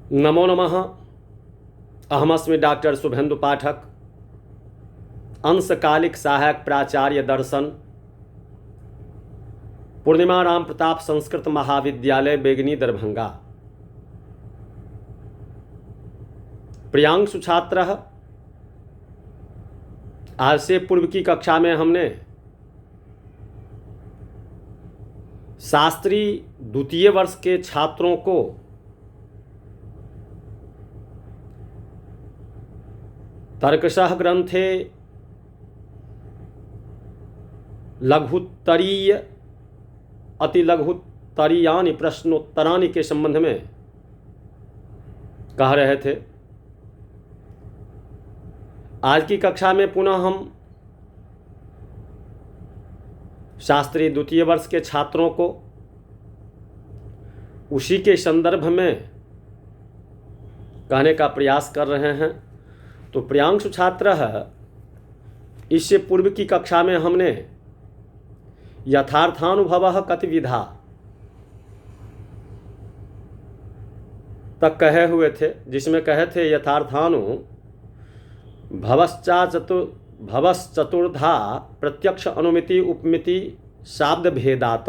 नमो नमः। अहमस्मि डॉक्टर शुभेन्दु पाठक, अंशकालिक सहायक प्राचार्य दर्शन, पूर्णिमा राम प्रताप संस्कृत महाविद्यालय बेगनी दरभंगा। प्रियांशु छात्रः, आज से पूर्व की कक्षा में हमने शास्त्री द्वितीय वर्ष के छात्रों को तर्कशः ग्रंथे लघुत्तरीय अतिलघुत्तरीयानि प्रश्नोत्तरानि के संबंध में कह रहे थे। आज की कक्षा में पुनः हम शास्त्री द्वितीय वर्ष के छात्रों को उसी के संदर्भ में कहने का प्रयास कर रहे हैं। तो प्रियांशु छात्र, इससे पूर्व की कक्षा में हमने यथार्थानुभवः कतिविधा तक कहे हुए थे, जिसमें कहे थे भवश्चतुर्धा प्रत्यक्ष अनुमिति उपमिति शाब्द भेदात,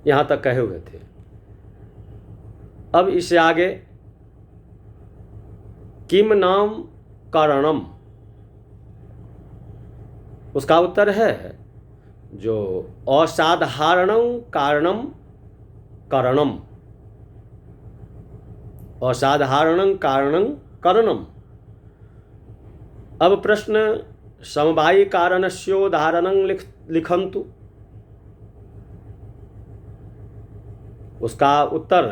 यहाँ तक कहे हुए थे। अब इससे आगे किम नाम कारणम, उसका उत्तर है जो असाधारणं कारणम करणम, असाधारणं कारणं करणम। अब प्रश्न समवायी कारणस्योदाहरणं लिखन्तु, उसका उत्तर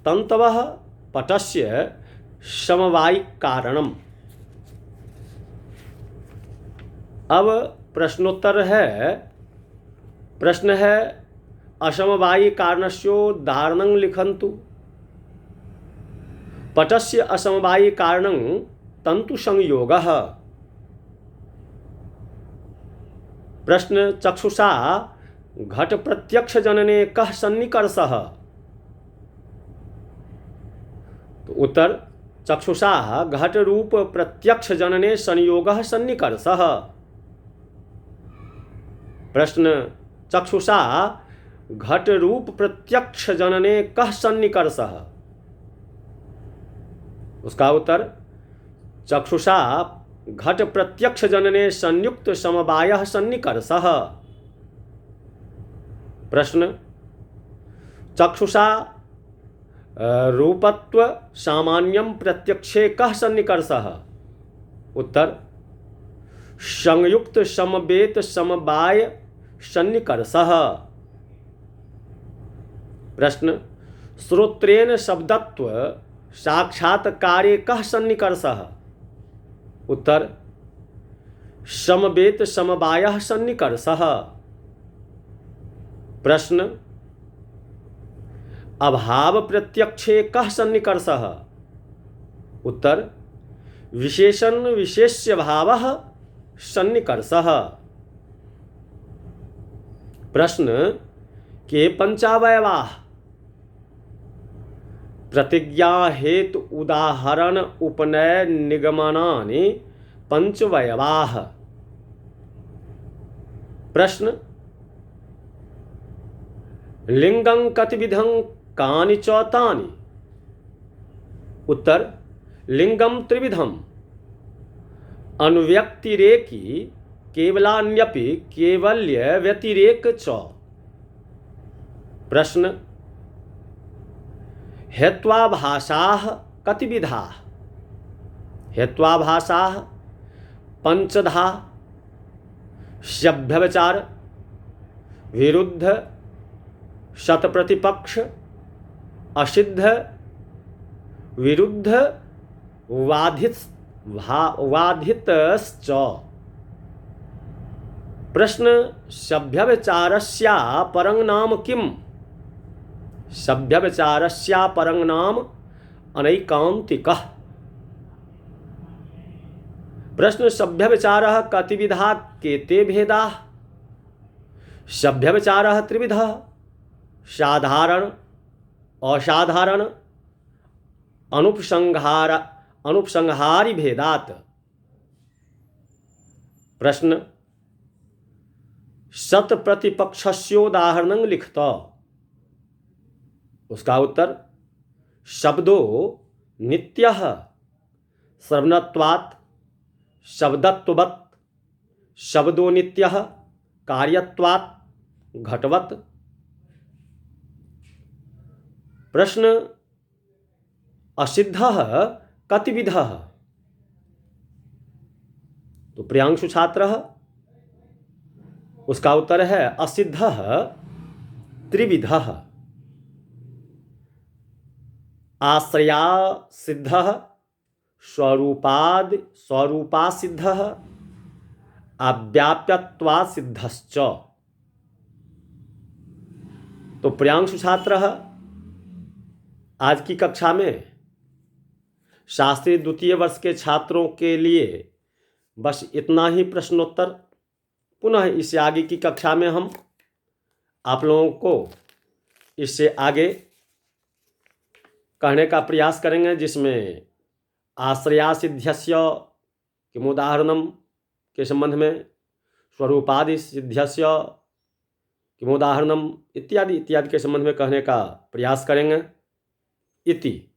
तन्तवः पटस्य समवायी कारणम। अब प्रश्नोत्तर है, प्रश्न है असमवायी कारणस्योदाहरणं लिखन्तु, पटस्य असमवायी कारणं तंतु संयोगः। प्रश्न चक्षुषा घट प्रत्यक्ष जनने कः सन्निकर्षः, तो उत्तर चक्षुषा घट रूप प्रत्यक्ष जनने संयोगः सन्निकर्षः। प्रश्न चक्षुषा घट रूप प्रत्यक्ष जनने कः सन्निकर्षः, उसका उत्तर चक्षुषा घट प्रत्यक्ष जनने संयुक्त समवायः सन्निकर्षः। प्रश्न चक्षुषा रूपत्व सामान्यं प्रत्यक्षे कः सन्निकर्षः, उत्तर संयुक्त समवेत समवाय सन्निकर्षः। प्रश्न श्रोत्रेण शब्दत्व साक्षात्कारे कः सन्निकर्षः, उत्तर समवेत समवायः सन्निकर्षः। प्रश्न अभाव प्रत्यक्षे कः सन्निकर्षः, उत्तर विशेषण विशेष्य भावः सन्निकर्षः। प्रश्न के पंचावयवाः प्रतिज्ञा हेतु उदाहरण उपनय निगमनानि पंचवयवाः। प्रश्न लिंगं कतिविधं कानि च तानि, उत्तर लिंगम त्रिविधम अनुव्यक्तिरेकी केवलान्यपि केवल्य व्यतिरेक च। प्रश्न हेत्वाभासाः कतिविधाः, हेत्वाभासाः पंचधा सभ्यविचार विरुद्ध शतप्रतिपक्ष असिद्ध विरुद्ध वाधितश्च। प्रश्न सभ्यविचारस्या परं नाम किम्, सभ्यविचारस्या परं नाम अनैकान्तिकः। प्रश्न सभ्यविचारः कतिविधा केते भेदाः, सभ्यविचारः त्रिविधः साधारण असाधारण अनुपसंहारी भेदात। प्रश्न, शत प्रतिपक्षस्योदाहरणं लिखत। उसका उत्तर, शब्दो नित्यः श्रवणत्वात् शब्दत्ववत् शब्दो नित्यः कार्यत्वात् घटवत्। प्रश्न, असिद्धः कतिविधः। तो प्रियांशु छात्रः, उसका उत्तर है असिद्धः त्रिविधः। आश्रया सिद्धः, स्वरूपा सिद्धः, अव्याप्यत्वा सिद्धश्च। तो प्रियांशु छात्रः, आज की कक्षा में शास्त्री द्वितीय वर्ष के छात्रों के लिए बस इतना ही प्रश्नोत्तर। पुनः इससे आगे की कक्षा में हम आप लोगों को इससे आगे कहने का प्रयास करेंगे, जिसमें आश्रया सिद्ध्यस्य किमुदाहरणम के संबंध में, स्वरूपादि सिद्ध्यस्य किमुदाहरणम इत्यादि इत्यादि के संबंध में कहने का प्रयास करेंगे। इति